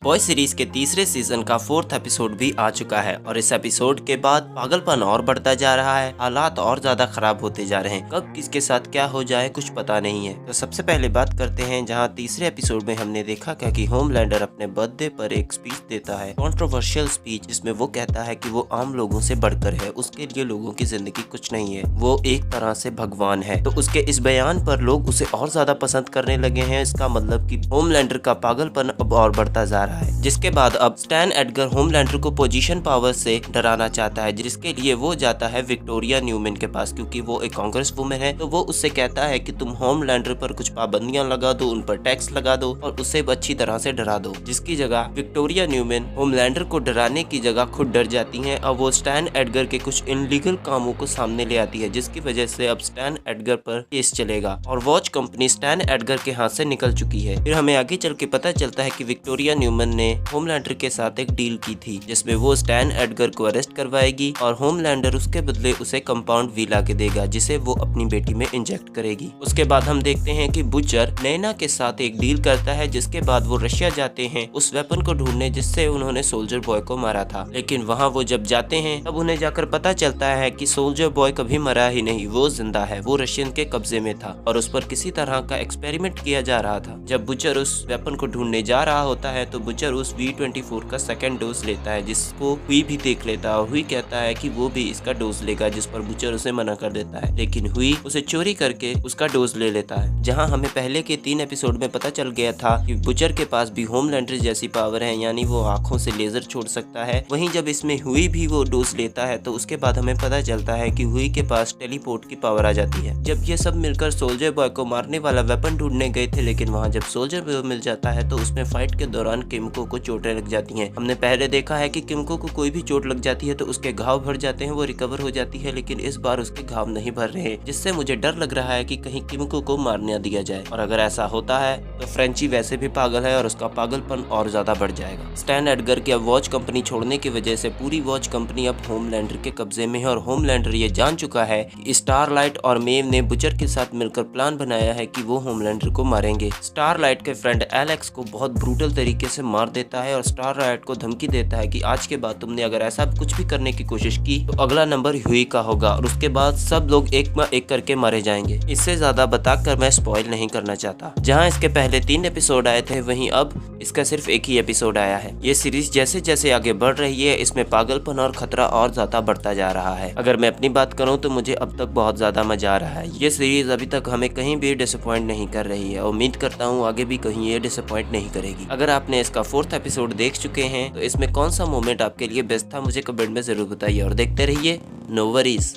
Boys series के तीसरे season का 4th एपिसोड भी आ चुका है और इस एपिसोड के बाद पागलपन और बढ़ता जा रहा है, हालात और ज्यादा खराब होते जा रहे हैं। कब किसके साथ क्या हो जाए कुछ पता नहीं है। तो सबसे पहले बात करते हैं जहां तीसरे एपिसोड में हमने देखा क्या कि होमलैंडर अपने बर्थडे पर एक स्पीच देता है, कंट्रोवर्शियल स्पीच, जिसमें वो कहता है कि वो आम लोगों से बढ़कर है, उसके लिए लोगों की जिंदगी कुछ नहीं है, वो एक तरह से भगवान है। तो उसके इस बयान पर लोग उसे और ज्यादा पसंद करने लगे हैं। इसका मतलब कि होमलैंडर का पागलपन अब और बढ़ता जा रहा है। जिसके बाद अब स्टैन एडगर होमलैंडर को पोजीशन पावर से डराना चाहता है, जिसके लिए वो जाता है विक्टोरिया न्यूमैन के पास, क्योंकि वो एक कांग्रेस वुमेन है। तो वो उससे कहता है कि तुम होमलैंडर पर कुछ पाबंदियां लगा दो, उन पर टैक्स लगा दो और उसे अच्छी तरह से डरा दो। जिसकी जगह विक्टोरिया न्यूमैन होमलैंडर को डराने की जगह खुद डर जाती है और वो स्टैन एडगर के कुछ इनलीगल कामों को सामने ले आती है, जिसकी वजह से अब स्टैन एडगर पर केस चलेगा और वॉच कंपनी स्टैन एडगर के हाथ से निकल चुकी है। फिर हमें आगे चल के पता चलता है कि विक्टोरिया न्यूमैन ने होमलैंडर के साथ एक डील की थी, जिसमें वो स्टैन एडगर को अरेस्ट करवाएगी और होमलैंडर उसके बदले उसे कंपाउंड वी ला के देगा, जिसे वो अपनी बेटी में इंजेक्ट करेगी। उसके बाद हम देखते हैं कि बुचर नैना के साथ एक डील करता है, जिसके बाद वो रशिया जाते हैं उस वेपन को ढूंढने जिससे उन्होंने सोल्जर बॉय को मारा था। लेकिन वहाँ वो जब जाते हैं तब उन्हें जाकर पता चलता है कि सोल्जर बॉय कभी मरा ही नहीं, वो जिंदा है, वो रशियन के कब्जे में था और उस पर किसी तरह का एक्सपेरिमेंट किया जा रहा था। जब बुचर उस वेपन को ढूंढने जा रहा होता है तो बुचर उस V24 का सेकंड डोज लेता है, जिसको हुई भी देख लेता है। हुई कहता है कि वो भी इसका डोज लेगा, जिस पर बुचर उसे मना कर देता है, लेकिन हुई उसे चोरी करके उसका डोज ले लेता है। जहां हमें पहले के 3 एपिसोड में पता चल गया था कि बुचर के पास भी होमलैंडर जैसी पावर है, यानी वो आंखों से लेजर छोड़ सकता है। वहीं जब इसमें हुई भी वो डोज लेता है तो उसके बाद हमें पता चलता है कि हुई के पास टेलीपोर्ट की पावर आ जाती है। जब ये सब मिलकर सोल्जर बॉय को मारने वाला वेपन ढूंढने गए थे, लेकिन वहाँ जब सोल्जर बॉय मिल जाता है तो उसमें फाइट के दौरान किमको को चोटें लग जाती हैं। हमने पहले देखा है कि किमको को कोई भी चोट लग जाती है तो उसके घाव भर जाते हैं, वो रिकवर हो जाती है, लेकिन इस बार उसके घाव नहीं भर रहे, जिससे मुझे डर लग रहा है कि कहीं किमको को मार न दिया जाए। और अगर ऐसा होता है तो फ्रेंची वैसे भी पागल है और उसका पागलपन और ज्यादा बढ़ जाएगा। स्टैन एडगर की अब वॉच कंपनी छोड़ने की वजह से पूरी वॉच कंपनी अब होमलैंडर के कब्जे में है और होमलैंडर ये जान चुका है कि स्टारलाइट और मेव ने बुचर के साथ मिलकर प्लान बनाया है कि वो होमलैंडर को मारेंगे। स्टारलाइट के फ्रेंड एलेक्स को बहुत ब्रूटल तरीके से मार देता है और स्टारलाइट को धमकी देता है कि आज के बाद तुमने अगर ऐसा कुछ भी करने की कोशिश की तो अगला नंबर हुई का होगा और उसके बाद सब लोग एक करके मारे जाएंगे। इससे ज्यादा बताकर मैं स्पॉइल नहीं करना चाहता। जहां इसके पहले 3 एपिसोड आए थे, वहीं अब इसका सिर्फ एक ही एपिसोड आया है। ये सीरीज जैसे जैसे आगे बढ़ रही है इसमें पागलपन और खतरा और ज्यादा बढ़ता जा रहा है। अगर मैं अपनी बात करूं तो मुझे अब तक बहुत ज्यादा मजा आ रहा है। ये सीरीज अभी तक हमें कहीं भी डिसअपॉइंट नहीं कर रही है। उम्मीद करता हूँ आगे भी कहीं ये डिसअपॉइंट नहीं करेगी। अगर आपने इसका 4th एपिसोड देख चुके हैं तो इसमें कौन सा मोमेंट आपके लिए बेस्ट था मुझे कमेंट में जरूर बताइए और देखते रहिए नो वरीज।